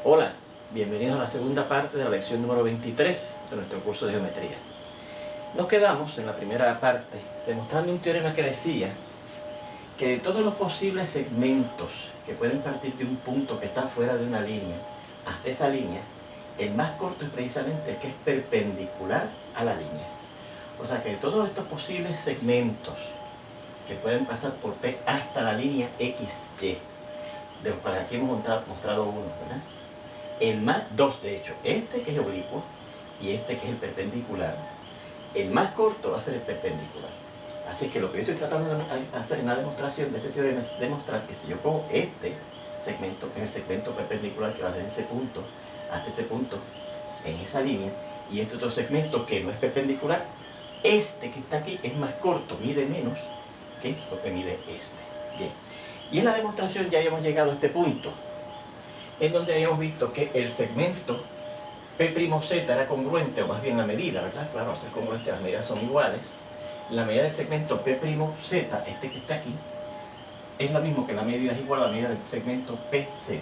Hola, bienvenidos a la segunda parte de la lección número 23 de nuestro curso de geometría. Nos quedamos en la primera parte demostrando un teorema que decía que de todos los posibles segmentos que pueden partir de un punto que está fuera de una línea hasta esa línea, el más corto es precisamente el que es perpendicular a la línea. O sea que de todos estos posibles segmentos que pueden pasar por P hasta la línea XY, de los cuales aquí hemos mostrado uno, ¿verdad? Dos de hecho, este que es oblicuo y este que es el perpendicular, el más corto va a ser el perpendicular. Así que lo que yo estoy tratando de hacer en la demostración de este teorema es demostrar que si yo cojo este segmento, que es el segmento perpendicular que va desde ese punto hasta este punto en esa línea, y este otro segmento que no es perpendicular, este que está aquí es más corto, mide menos que lo que mide este. Bien. Y en la demostración ya habíamos llegado a este punto, en donde habíamos visto que el segmento P'Z era congruente, o más bien la medida, ¿verdad? Claro, al ser congruente las medidas son iguales. La medida del segmento P'Z, este que está aquí, es lo mismo que la medida es igual a la medida del segmento PZ, ¿eh?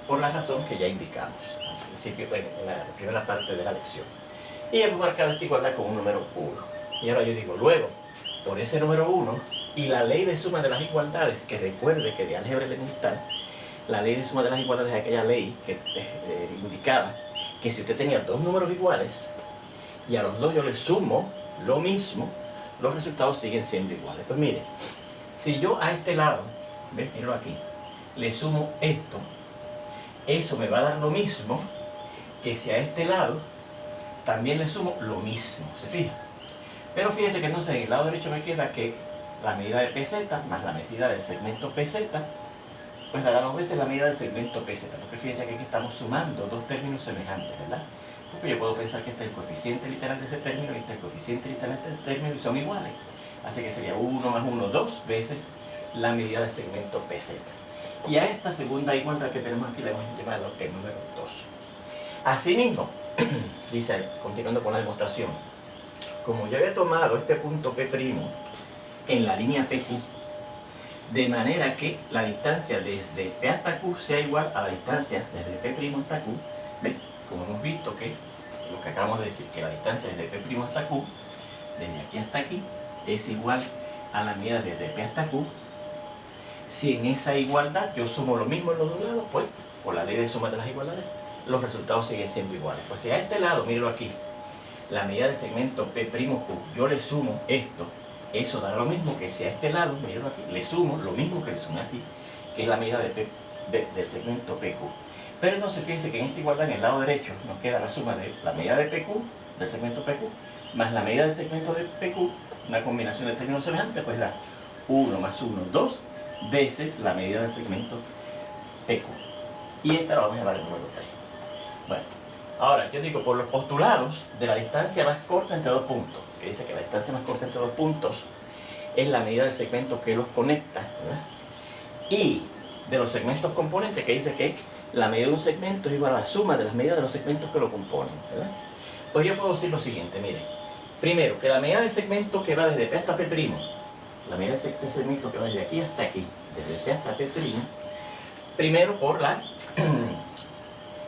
Por la razón que ya indicamos al principio, en la primera parte de la lección. Y hemos marcado esta igualdad con un número 1. Y ahora yo digo, luego, por ese número 1 y la ley de suma de las igualdades, que recuerde que de álgebra elemental, la ley de suma de las igualdades es aquella ley que indicaba que si usted tenía dos números iguales y a los dos yo le sumo lo mismo, los resultados siguen siendo iguales. Pues mire, si yo a este lado, ¿ves? Míralo aquí, le sumo esto, eso me va a dar lo mismo que si a este lado también le sumo lo mismo, ¿se fija? Pero fíjense que entonces en el lado derecho me queda que la medida de PZ más la medida del segmento PZ pues dará dos veces la medida del segmento PZ, porque fíjense que aquí estamos sumando dos términos semejantes, ¿verdad? Porque yo puedo pensar que este es el coeficiente literal de ese término y este es el coeficiente literal de este término y son iguales. Así que sería 1 más 1, 2 veces la medida del segmento PZ. Y a esta segunda igualdad que tenemos aquí le hemos llamado el número 2. Asimismo, dice, continuando con la demostración, como yo había tomado este punto P' en la línea PQ, de manera que la distancia desde P hasta Q sea igual a la distancia desde P' hasta Q. ¿Ven? Como hemos visto que lo que acabamos de decir, que la distancia desde P' hasta Q, desde aquí hasta aquí, es igual a la medida desde P hasta Q. Si en esa igualdad yo sumo lo mismo en los dos lados, pues por la ley de suma de las igualdades, los resultados siguen siendo iguales. Pues si a este lado, míralo aquí, la medida del segmento P'Q, yo le sumo esto, eso dará lo mismo que si a este lado, míralo aquí, le sumo lo mismo que le sumé aquí, que es la medida del segmento PQ. Pero entonces fíjense que en esta igualdad, en el lado derecho, nos queda la suma de la medida de PQ, del segmento PQ, más la medida del segmento de PQ, una combinación de términos semejantes, pues da 1 más 1, 2, veces la medida del segmento PQ. Y esta la vamos a llamar el número 3. Bueno, ahora yo digo, por los postulados de la distancia más corta entre dos puntos, que dice que la distancia más corta entre dos puntos es la medida del segmento que los conecta, ¿verdad? Y de los segmentos componentes, que dice que la medida de un segmento es igual a la suma de las medidas de los segmentos que lo componen, ¿verdad? Pues yo puedo decir lo siguiente, mire. Primero, que la medida del segmento que va desde P hasta P', la medida del segmento que va desde aquí hasta aquí, desde P hasta P', primero por la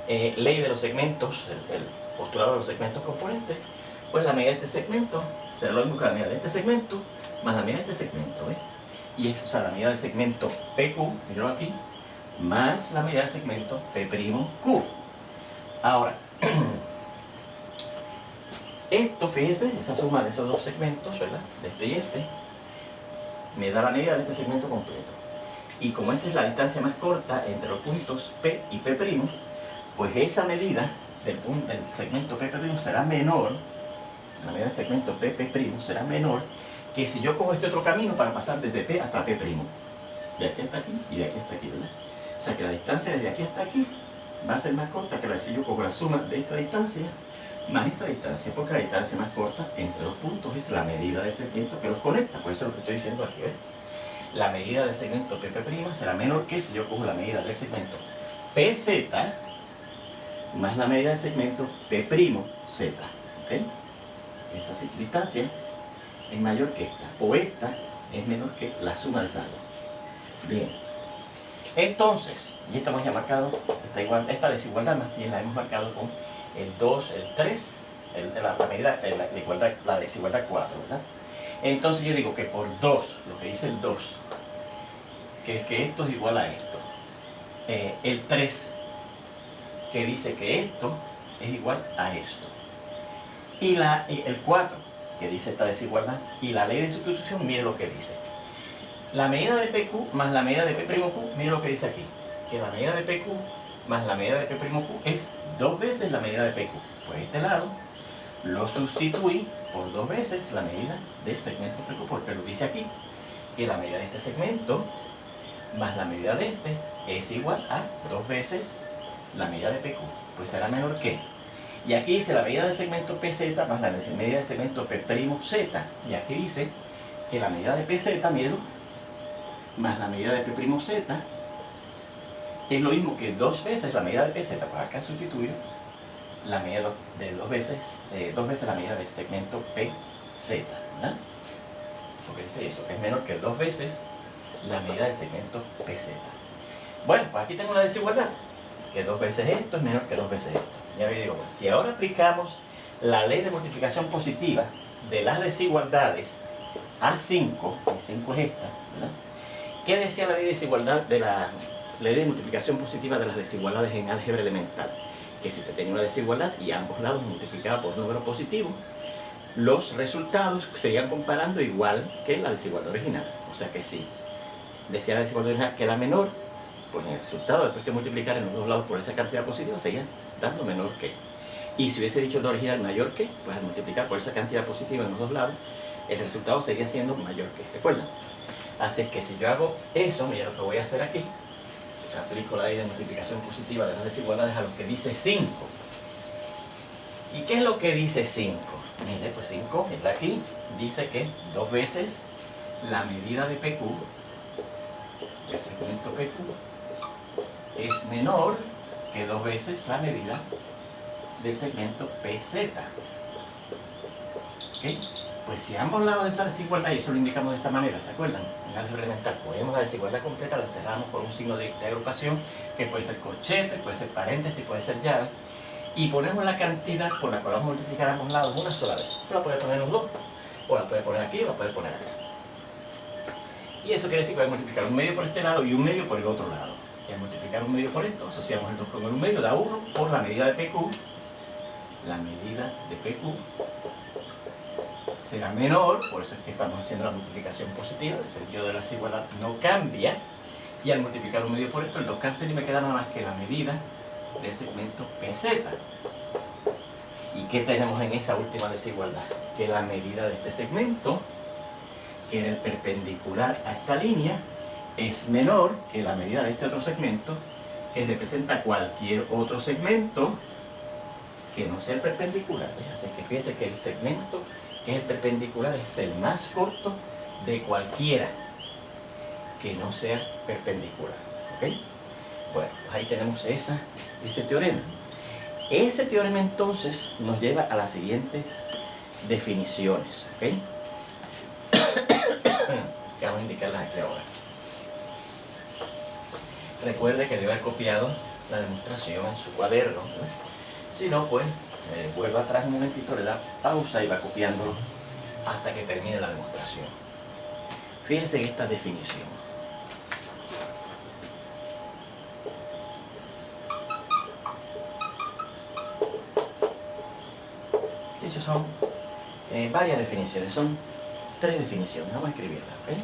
ley de los segmentos, el postulado de los segmentos componentes, pues la medida de este segmento será lo mismo que la medida de este segmento más la medida de este segmento, ¿ves? Y es, o sea, la medida del segmento PQ, míralo aquí, más la medida del segmento P'Q. Ahora, esto, fíjense, esa suma de esos dos segmentos, ¿verdad? De este y este, me da la medida de este segmento completo. Y como esa es la distancia más corta entre los puntos P y P', pues esa medida del segmento P' será menor, la medida del segmento P' será menor que si yo cojo este otro camino para pasar desde P hasta P', de aquí hasta aquí y de aquí hasta aquí, ¿verdad? O sea que la distancia desde aquí hasta aquí va a ser más corta que la de si yo cojo la suma de esta distancia más esta distancia, porque la distancia más corta entre los puntos es la medida del segmento que los conecta. Por eso es lo que estoy diciendo aquí, ¿ves? La medida del segmento P' será menor que si yo cojo la medida del segmento PZ más la medida del segmento P'Z, ¿ok? Esa distancia es mayor que esta, o esta es menor que la suma de esas dos. Bien, entonces, y esta hemos ya marcado, esta esta desigualdad más bien la hemos marcado con el 2, el 3, la desigualdad 4, ¿verdad? Entonces yo digo que por 2, lo que dice el 2, que esto es igual a esto. El 3, que dice que esto es igual a esto. Y el 4, que dice esta desigualdad. Y la ley de sustitución, mire lo que dice. La medida de PQ más la medida de P'Q, mire lo que dice aquí. Que la medida de PQ más la medida de P'Q es 2 veces la medida de PQ. Pues este lado lo sustituí por 2 veces la medida del segmento PQ, porque lo dice aquí, que la medida de este segmento más la medida de este es igual a 2 veces la medida de PQ. Pues será menor que. Y aquí dice la medida del segmento PZ más la medida del segmento P'Z. Y aquí dice que la medida de PZ, miren, más la medida de P'Z es lo mismo que 2 veces la medida de PZ. Pues acá sustituyo la medida de 2 veces la medida del segmento PZ, ¿verdad? Porque dice eso, que es menor que 2 veces la medida del segmento PZ. Bueno, pues aquí tengo una desigualdad, que 2 veces esto es menor que 2 veces esto. Ya me digo, pues, si ahora aplicamos la ley de multiplicación positiva de las desigualdades a 5, y 5 es esta, ¿verdad? ¿Qué decía la ley de desigualdad de la ley de multiplicación positiva de las desigualdades en álgebra elemental? Que si usted tenía una desigualdad y a ambos lados multiplicaba por número positivo, los resultados serían comparando igual que la desigualdad original. O sea que si decía la desigualdad original que era menor, pues el resultado, después que multiplicar en los dos lados por esa cantidad positiva, seguía dando menor que. Y si hubiese dicho la original mayor que, pues al multiplicar por esa cantidad positiva en los dos lados, el resultado seguía siendo mayor que. ¿Recuerdan? Así que si yo hago eso, mira lo que voy a hacer aquí. Aplico la ley de multiplicación positiva de las desigualdades a lo que dice 5. ¿Y qué es lo que dice 5? Mire, pues 5, está aquí, dice que 2 veces la medida de PQ, el segmento PQ, es menor que 2 veces la medida del segmento PZ. ¿Okay? Pues si a ambos lados de esa desigualdad, y eso lo indicamos de esta manera, ¿se acuerdan? En álgebra elemental, ponemos la desigualdad completa, la cerramos con un signo de agrupación, que puede ser corchete, puede ser paréntesis, puede ser llave, y ponemos la cantidad por la cual vamos a multiplicar a ambos lados una sola vez. La puede poner en los dos, o la puede poner aquí, o la puede poner acá. Y eso quiere decir que voy a multiplicar un medio por este lado y un medio por el otro lado. Y al multiplicar un medio por esto, asociamos el 2 con el 1 medio, da 1 por la medida de PQ. La medida de PQ será menor, por eso es que estamos haciendo la multiplicación positiva, el sentido de la desigualdad no cambia, y al multiplicar un medio por esto, el 2 cancela y me queda nada más que la medida del segmento PZ. ¿Y qué tenemos en esa última desigualdad? Que la medida de este segmento, que era el perpendicular a esta línea, es menor que la medida de este otro segmento, que representa cualquier otro segmento que no sea el perpendicular. Así que fíjense que el segmento que es el perpendicular es el más corto de cualquiera que no sea perpendicular. ¿Ok? Bueno, pues ahí tenemos ese teorema. Ese teorema entonces nos lleva a las siguientes definiciones. ¿Ok? Que vamos a indicarlas aquí ahora. Recuerde que debe haber copiado la demostración en su cuaderno, ¿no? Si no, pues vuelva atrás un momentito, le da pausa y va copiándolo hasta que termine la demostración. Fíjense en esta definición. Esas son varias definiciones, son 3 definiciones, vamos a escribirlas, ¿ok?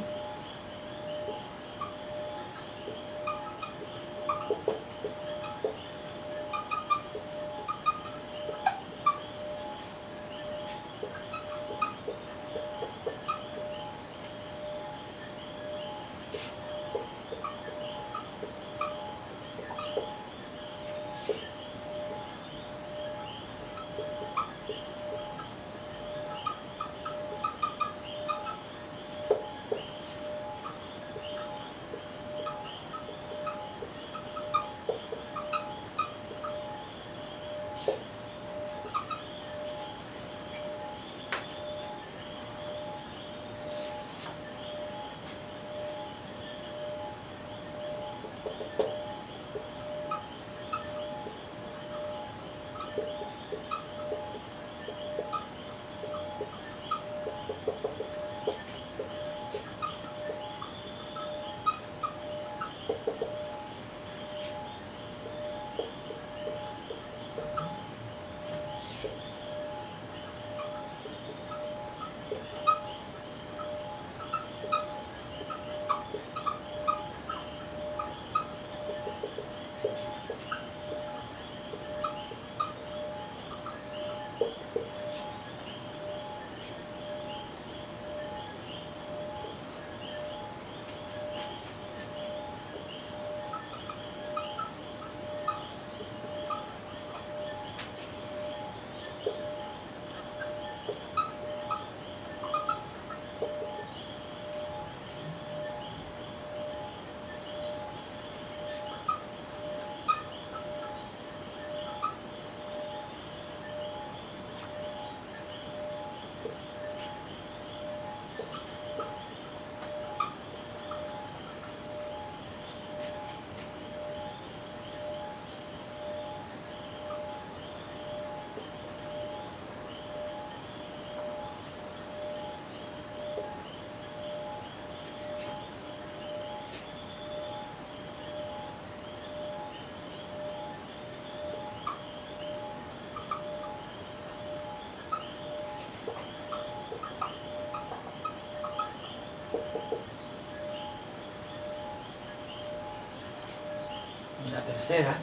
tercera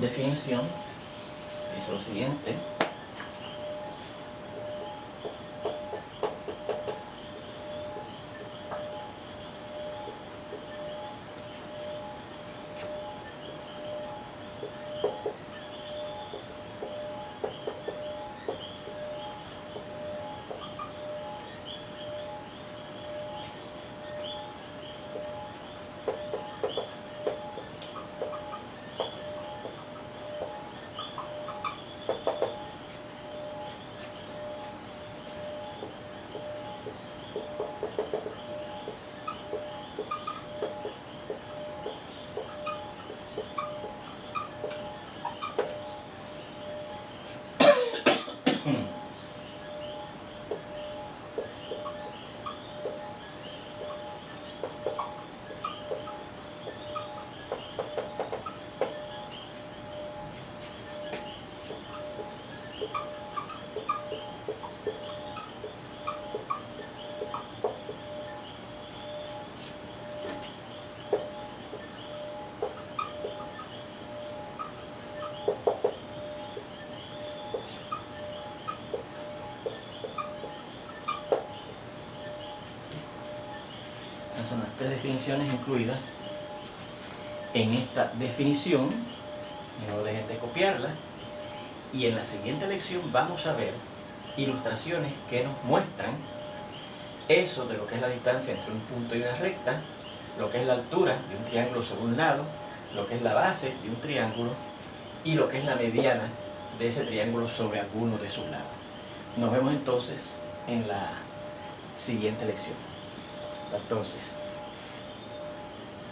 definición dice lo siguiente. Estas son las tres definiciones incluidas en esta definición. No dejen de copiarla. Y en la siguiente lección vamos a ver ilustraciones que nos muestran eso de lo que es la distancia entre un punto y una recta, lo que es la altura de un triángulo sobre un lado, lo que es la base de un triángulo y lo que es la mediana de ese triángulo sobre alguno de sus lados. Nos vemos entonces en la siguiente lección. Entonces,